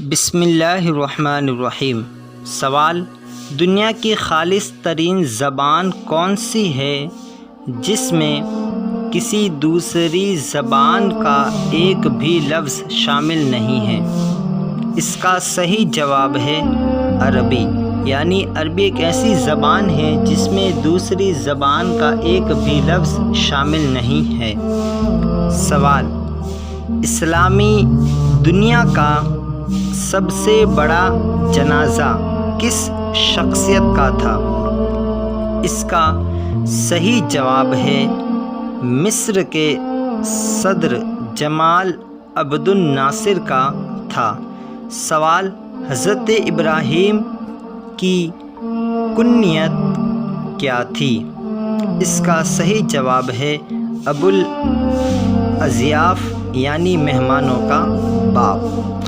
بسم اللہ الرحمن الرحیم۔ سوال: دنیا کی خالص ترین زبان کون سی ہے جس میں کسی دوسری زبان کا ایک بھی لفظ شامل نہیں ہے؟ اس کا صحیح جواب ہے عربی، یعنی عربی ایک ایسی زبان ہے جس میں دوسری زبان کا ایک بھی لفظ شامل نہیں ہے۔ سوال: اسلامی دنیا کا سب سے بڑا جنازہ کس شخصیت کا تھا؟ اس کا صحیح جواب ہے مصر کے صدر جمال عبد الناصر کا تھا۔ سوال: حضرت ابراہیم کی کنیت کیا تھی؟ اس کا صحیح جواب ہے ابو الاضیاف، یعنی مہمانوں کا باپ۔